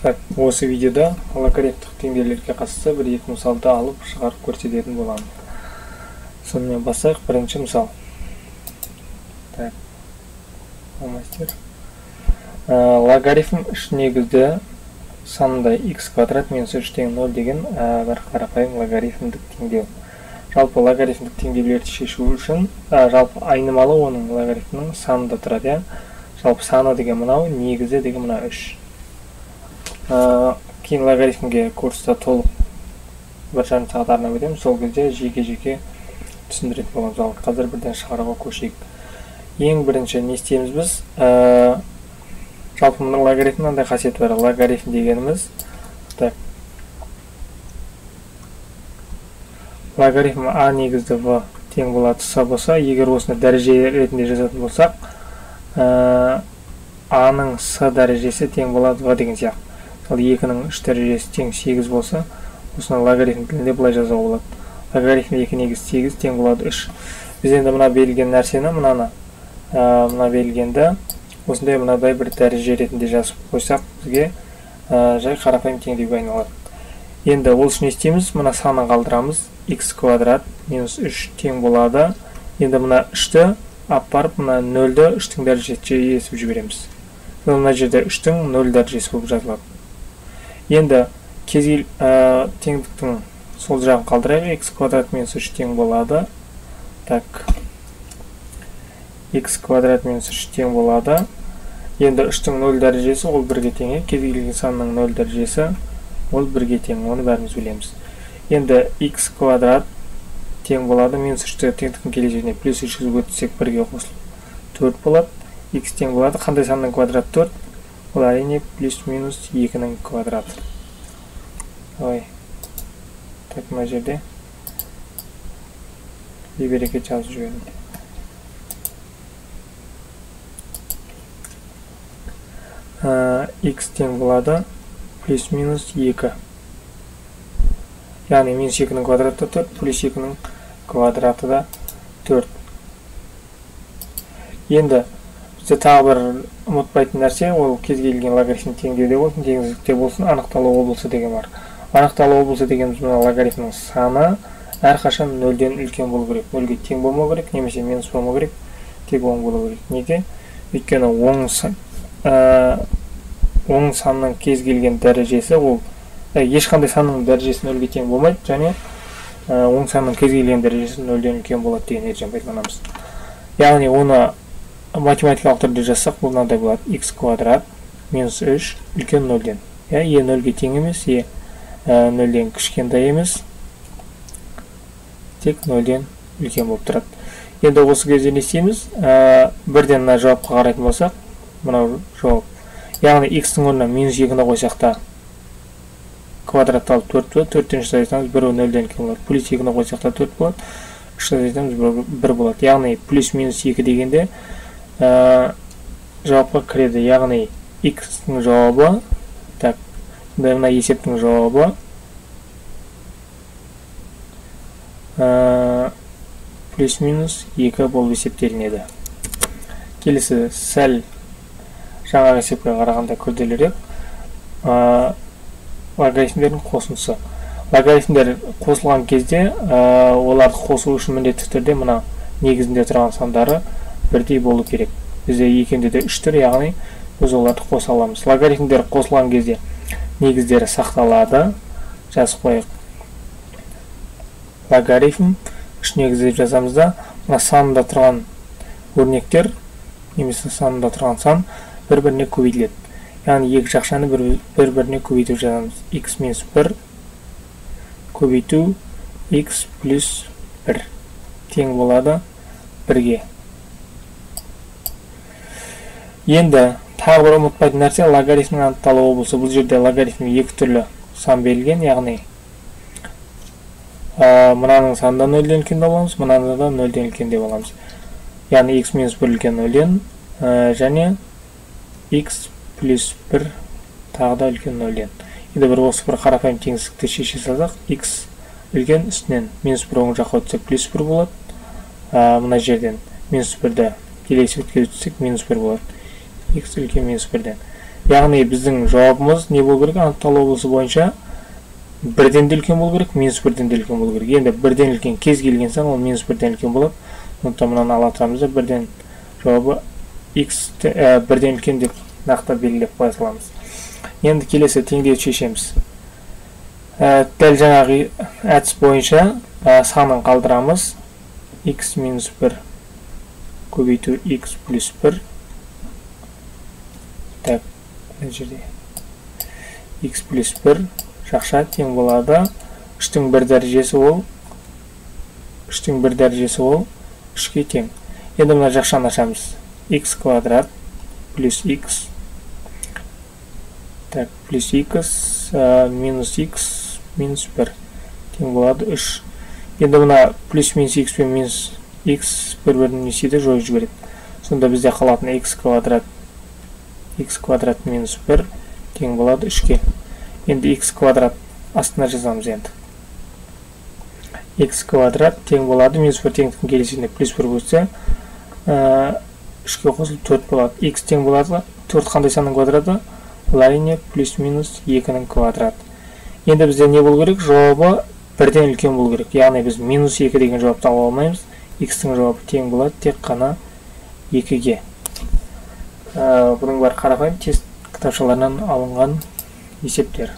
Осы видеода логарифмдік теңдеулерге қатысты бір-екі мысалды алып шығарып көрсететін боламын. Сонымен бастайық. Бірінші мысал. Логарифм 3 негізді санында x квадрат минус 3 тең 0 деген бір қарапайым логарифмдік теңдеу. Жалпы логарифмдік теңдеулерді шешу үшін жалпы айнымалы оның логарифмнің санында тұрады. Жалпы саны деген мынау, негізі деген мына 3. Кейін логарифмге курста толық бір жарым сағат арнап өтеміз. Сол кезде жеке-жеке түсіндіретін боламыз. Ал қазір бірден шығаруға көшейік. Ең бірінші не істейміз біз? Жалпы мына логарифм мынандай қасиеті бар. Логарифм дегеніміз логарифм а негізді в тең болады с болса, егер осыны дәреже ретінде жазатын болсақ, а-ның с дәрежесі тең болады в деген сияқты. Ал 2-ның 3 дәрежесі тең 8 болса, осыны логарифм тілінде былай жазуға болады. Логарифм 2 негіз 8 тең болады 3. Біз енді мына берілген нәрсені, мына берілгенді осындай мынадай бір дәреже ретінде жазып қойсақ, бізге жай қарапайым теңдеуге айналады. Енді ол үшін не істейміз? Мына санын қалдырамыз. X квадрат минус 3 тең болады. Енді мына 3-ті апарып, мына 0-ді 3-тің дәрежесіне есіп жібереміз. Мына жерде 3-тің 0 дәрежесі болып жазылады. Енді теңдіктің сол жағын қалдырайық. X квадрат минус 3 тең болады. X квадрат минус 3 тең болады. Енді 3-тің 0 дәрежесі ол 1-ге тең. Кез келген санның 0 дәрежесі ол 1-ге тең. Оны бәріміз білеміз. Енді x квадрат тең болады. Минус 3-ті теңдіктің келешегіне плюс 3 өтсек 1-ге қосылып 4 болады. X тең болады. Қандай санның квадрат 4? Ол әрине плюс минус 2-ның квадраты. Мына жерде берекет жазып жібердім. X тең болады плюс минус 2. Яғни минус 2-ның квадраты 4, плюс 2-ның квадраты да 4. Енді бізде тағы бір ұмытпайтын нәрсе, ол кез келген логарифм теңдеуде болсын, теңіздікте болсын, анықталу облысы деген бар. Анықталу облысы дегеніміз мына логарифмнің саны әрқашан 0-ден үлкен болу керек. 0-ге тең болмау керек, немесе минус болмау керек, тек оң болу керек. Неге? Өйткені оң санның кез келген дәрежесі ол ешқандай санның дәрежесі 0-ге тең болмайды, және оң санның кез келген дәрежесі 0-ден үлкен болады деген ережені пайдаланамыз. Яғни оны математикалық түрде жазсақ, бұл мынандай болады. X квадрат минус 3 үлкен 0-ден. Е 0-ге тең емес, е 0-ден кішкентай емес, тек 0-ден үлкен болып тұрады. Енді осы кезде не істейміз? Бірден мына жауапқа қарайтын болсақ, мынау жауап. Яғни x-тің орнына минус 2-ні қойсақ та квадрат алып 4 болады. 4-тен жасайтамыз 1 0-ден үлкен болады. Плюс 2-ні қойсақ та 4 болады. 3 жасайтамыз 1 болады. Яғни плюс минус 2 дегенде жауапқа кіреді. Яғни x-тің жауабы, мына есептің жауабы плюс минус 2 болып есептелінеді. Келесі сәл жаңа есепке қарағанда күрделірек логарифмдердің қосындысы. Логарифмдер қосылған кезде оларды қосу үшін міндетті түрде мына негізінде тұрған сандары бірдей болу керек. Бізде екенде де 3 тұр, яғни біз оларды қоса аламыз. Логарифмдер қосылған кезде негіздері сақталады. Жазып қойық. Логарифм 3 негізді жазамыз да, мына санында тұрған өрнектер, немесе санында тұрған сан бір-біріне көбейтіледі. Яғни екі жақшаны бір-біріне көбейту жазамыз. X минус 1 көбейту X плюс 1 тең болады 1-ге. Енді тағы бір ұмытпайтын нәрсе логарифмнің анықталу облысы. Бұл жерде логарифм екі түрлі сан берілген, яғни мынаның санында 0-ден үлкен деп аламыз, мынаның да 0-ден үлкен деп аламыз. Яғни x минус 1 үлкен 0-ден, және x плюс 1 тағы да үлкен 0-ден. Енді осы бір қарапайым теңсіздікті шеше салсақ, x үлкен үстінен минус 1 оң жаққа өтсек плюс 1 болады. Мына жерден минус 1-ді келесі өткізіп өтсек минус 1 болады. X үлкен минус 1-ден. Яғни біздің жауабымыз не болу керек? Анықталу облысы бойынша бірден де үлкен болу керек, минус бірден де үлкен болу керек. Енді бірден үлкен кез келген сан ол минус бірден үлкен болады. Сондықтан мынаны ала тұрамыз да бірден жауабы x бірден үлкен деп нақты белгілеп қоя саламыз. Енді келесі теңдеуді шешеміз. Дәл жаңағы әдіс бойынша санын қалдырамыз. X минус 1 көбейту x плюс 1. Так, мына жерде x плюс 1 жақша тең болады. 3-тің 1 дәрежесі ол 3-ке тең. Енді мына жақшаны ашамыз. X квадрат плюс x. Так, плюс x минус x минус 1 тең болады 3. Енді мына плюс минус x пен минус x бір-бірін несейді жойып жібереді. Сонда бізде қалатын x квадрат минус 1 тең болады 3-ке. Енді x квадрат астына жазамыз енді. X квадрат тең болады минус 1 теңдіктің келесіне плюс 1 болса 3-ке қосылып 4 болады. X тең болады 4 қандай санның квадраты? Ол әрине плюс минус 2-нің квадраты. Енді бізде не болу керек? Жауабы бірден үлкен болу керек. Яғни біз минус 2 деген жауапты ала алмаймыз. X-тің жауабы тең болады тек қана 2-ге. Бұның бар қарапайым тест кітапшаларынан алынған есептер.